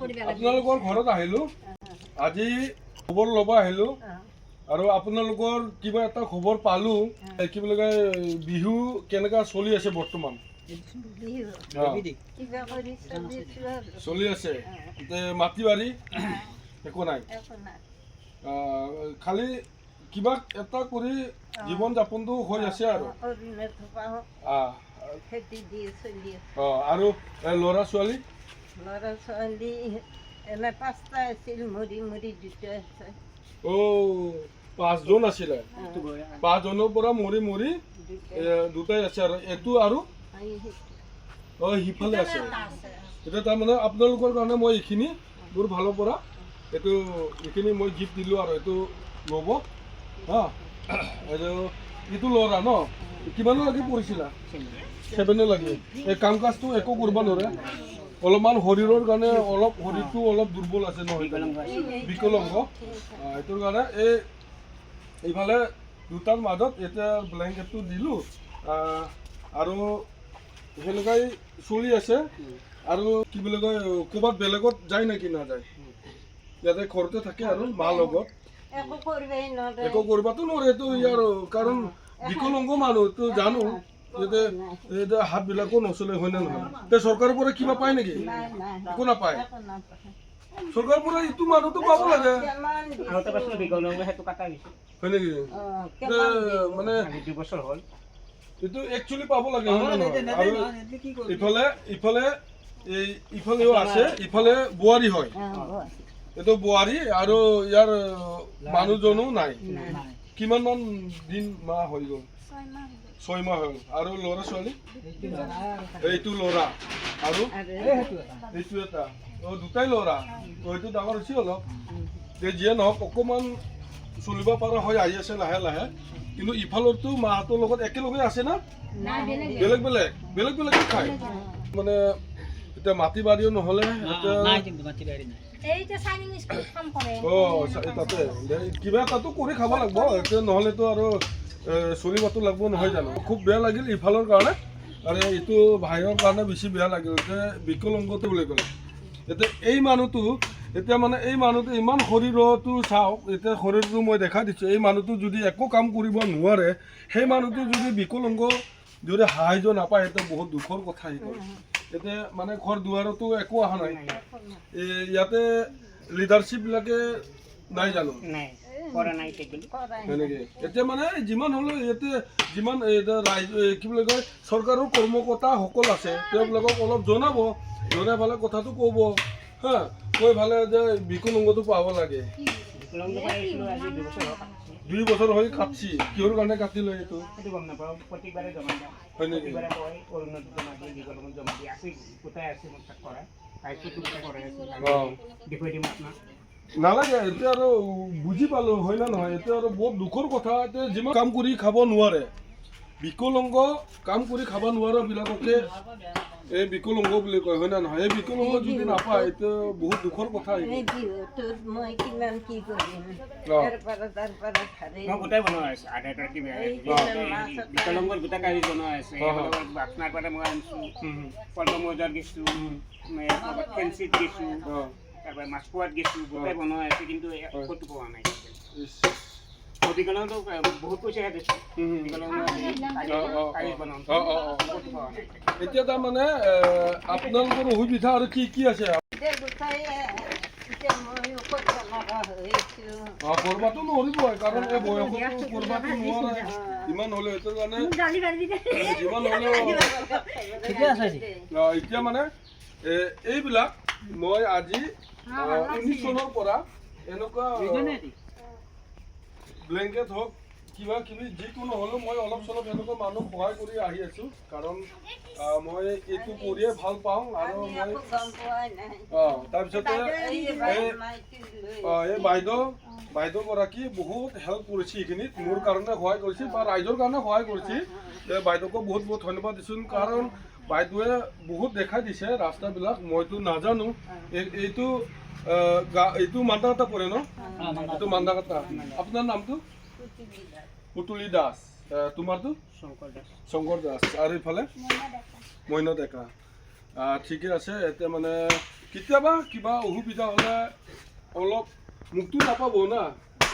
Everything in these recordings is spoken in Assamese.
আপোনালোকৰ ঘৰত আহিলোঁ আজি খবৰ ল'ব আহিলোঁ আৰু আপোনালোকৰ কিবা এটা খবৰ পালোঁ কি বুলি কয় বিহু কেনেকুৱা চলি আছে বৰ্তমান চলি আছে মাটি বাৰী একো নাই খালি কিবা এটা কৰি জীৱন যাপনটো হৈ আছে আৰু আৰু ল'ৰা ছোৱালী এনে 5টা আছিল মৰি মৰি 2টা আছে পাঁচজন আছিলে 5জনৰ পৰা মৰি মৰি 2টাই আছে আৰু এইটো আৰু সিফালে আছে এতিয়া তাৰমানে আপোনালোকৰ কাৰণে মই এইখিনি মোৰ ভালৰ পৰা এইখিনি মই গিফ্ট দিলোঁ আৰু এইটো ল'ব হা এইটো ল'ৰা ন কিমানলৈকে পঢ়িছিলা 7লৈকে এই কাম কাজটো একো কৰিব নোৱাৰে অলপমান শৰীৰৰ কাৰণে শৰীৰটো অলপ দুৰ্বল আছে নহয় বিকলংগ এইটোৰ কাৰণে এইফালে দুটাৰ মাজত এতিয়া ব্লেংকেটটো দিলোঁ আৰু সেনেকুৱাই চলি আছে আৰু কি বুলি কয় ক'ৰবাত বেলেগত যায় নেকি নাযায় ইয়াতে ঘৰতে থাকে আৰু মাৰ লগত একো কৰিবতো নোৱাৰে এইটো ইয়াৰ কাৰণ বিকলংগ মানুহটো জানো হাতবিলাকো নচলে হয় নে নহয় চৰকাৰৰ পৰা কিবা পায় নেকি একো নাপায় চৰকাৰৰ পৰা ইটো মানুহটো পাব লাগে হয় নেকি মানে এইটো একচুৱেলি পাব লাগে হয় নে নহয় আৰু ইফালেও আছে ইফালে বোৱাৰী হয় এইটো বোৱাৰী আৰু ইয়াৰ মানুহজনো নাই কিমানমান দিন মাহ হৈ গ'ল 6 মাহ হ'ল আৰু ল'ৰা ছোৱালী এইটো ল'ৰা আৰু এইটো এটা দুটাই ল'ৰা এইটো ডাঙৰ হৈছে অলপ যিয়ে নহওক অকণমান চলিব পৰা হৈ আহি আছে লাহে লাহে কিন্তু ইফালতো মাহঁতৰ লগত একেলগে আছে না বেলেগ বেলেগ খায় মানে এতিয়া মাটি বাৰীও নহ'লে তাতে কিবা এটাতো কৰি খাব লাগিব এতিয়া নহ'লেতো আৰু চলিবতো লাগিব নহয় জানো খুব বেয়া লাগিল ইফালৰ কাৰণে আৰু এইটো ভাইৰ কাৰণে বেছি বেয়া লাগিল যে বিকলংগটো বুলি ক'লে এতিয়া এই মানুহটো ইমান শৰীৰটো চাওক এতিয়া শৰীৰটো মই দেখা দিছোঁ এই মানুহটো যদি একো কাম কৰিব নোৱাৰে সেই মানুহটো যদি বিকলংগ যদি সাহায্য নাপায় সেইটো বহুত দুখৰ কথা এতিয়া মানে ঘৰ দুৱাৰতো একো অহা নাই ইয়াতে লিডাৰশ্বিপবিলাকে নাই জানো এতিয়া মানে যিমান হ'লেও ইয়াতে যিমান কি বুলি কয় চৰকাৰৰ কৰ্মকৰ্তাসকল আছে তেওঁবিলাকক অলপ জনাব জনাই ফালে কথাটো ক'ব হা কৈ ফালে যে বিকলংগটো পাব লাগে 2 বছৰ হৈ কাটছি কিহৰ কাৰণে কাটিলে এইটো হয় নেকি নালাগে এতিয়া আৰু বুজি পালোঁ হয় না নহয় এতিয়া আৰু বহুত দুখৰ কথা এতিয়া যিমান কাম কৰি খাব নোৱাৰে বিকলংগ কাম কৰি খাব নোৱাৰাবিলাককে এই বিকলংগ বুলি কয় হয় না নহয় এই বিকলংগ যদি নাপায় এতিয়া বহুত দুখৰ কথা মাছখোৱাত গেছোঁ গোটাই বনোৱা আছে কিন্তু ক'তো পোৱা নাই বিকলংটো বহুত পইচা এতিয়া তাৰমানে আপোনালোকৰ সুবিধা আৰু কি কি আছে কৰবাতো নোৱাৰিব কাৰণ এই বয়সতো কৰবাতো নোৱাৰে যিমান হ'লেও এইটোৰ কাৰণে যিমান হ'লেও এতিয়া মানে এইবিলাক মই আজি 19 চনৰ পৰা এনেকুৱা ব্লেংকেট হওক কিবা কিবি যিকোনো হ'লেও মই অলপ চলপ এনেকুৱা মানুহ সহায় কৰি আহি আছোঁ কাৰণ মই এইটো কৰিয়ে ভাল পাওঁ আৰু মই তাৰপিছতে এই বাইদেউগৰাকী বহুত হেল্প কৰিছে এইখিনিত মোৰ কাৰণে সহায় কৰিছে বা ৰাইজৰ কাৰণে সহায় কৰিছে বাইদেউকো বহুত বহুত ধন্যবাদ দিছোঁ কাৰণ বাইদেৱে বহুত দেখাই দিছে ৰাস্তাবিলাক মইতো নাজানো এইটো মান্দাকাটা পৰে ন এইটো মান্দাকাটা আপোনাৰ নামটো পুতুলি দাস তোমাৰটো শংকৰ দাস আৰু ইফালে মইনা ডেকা ঠিকে আছে এতিয়া মানে কেতিয়াবা কিবা অসুবিধা হ'লে অলপ মোকতো নাপাব না,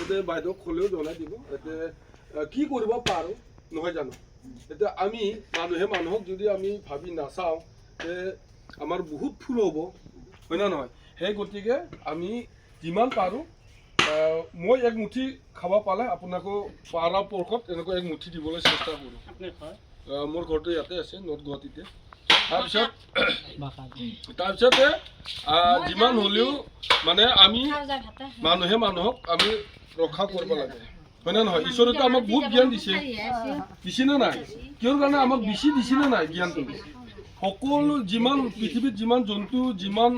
এতিয়া বাইদেউক ক'লেও জনাই দিব। এতিয়া কি কৰিব পাৰোঁ নহয় জানো। এতিয়া আমি মানুহে মানুহক যদি আমি ভাবি নাচাওঁ তে আমাৰ বহুত ভুল হ'ব, হয় না নহয়। সেই গতিকে আমি যিমান পাৰোঁ মই এক মুঠি খাব পালে আপোনাকো পৰাপক্ষত এনেকৈ এক মুঠি দিবলৈ চেষ্টা কৰোঁ। আপোনাৰ ঘৰ মোৰ ঘৰটো ইয়াতে আছে, নৰ্থ গুৱাহাটীতে। তাৰপিছতে যিমান হ'লেও মানে আমি মানুহে মানুহক আমি ৰক্ষা কৰিব লাগে, হয় নে নহয়। ঈশ্বৰেতো আমাক বহুত জ্ঞান দিছেনে নাই, কিহৰ কাৰণে আমাক বেছি দিছেনে নাই জ্ঞানটো। সকলো যিমান পৃথিৱীত যিমান জন্তু যিমান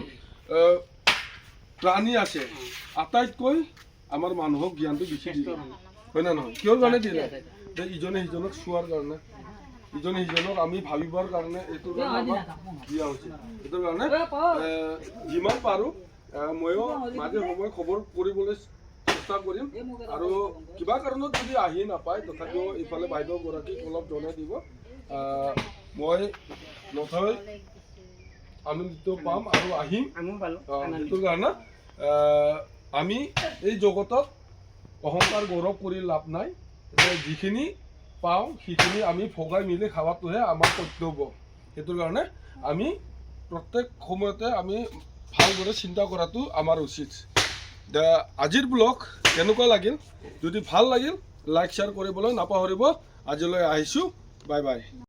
প্ৰাণী আছে আটাইতকৈ আমাৰ মানুহক জ্ঞানটো বেছি দিয়ে, হয় নে নহয়। কিহৰ কাৰণে দিলে, যে ইজনে সিজনক চোৱাৰ কাৰণে, ইজনে সিজনক আমি ভাবিবৰ কাৰণে এইটোৰ কাৰণে আমাক দিয়া হৈছে। সেইটোৰ কাৰণে যিমান পাৰোঁ ময়ো মাজে সময়ে খবৰ কৰিবলৈ চেষ্টা কৰিম। আৰু কিবা কাৰণত যদি আহি নাপায় তথাপিও ইফালে বাইদেউগৰাকীক অলপ জনাই দিব, মই নথৈ আনন্দিত পাম আৰু আহিম। সেইটোৰ কাৰণে আমি এই জগতত অহংকাৰ গৌৰৱ কৰি লাভ নাই, যে যিখিনি পাওঁ সেইখিনি আমি ভগাই মিলি খাৱাটোহে আমাৰ কৰ্তব্য। সেইটোৰ কাৰণে আমি প্ৰত্যেক সময়তে আমি ভালদৰে চিন্তা কৰাটো আমাৰ উচিত। আজিৰ ব্লগ কেনেকুৱা লাগিল, যদি ভাল লাগিল লাইক শ্বেয়াৰ কৰিবলৈ নাপাহৰিব। আজিলৈ আহিছোঁ, বাই বাই।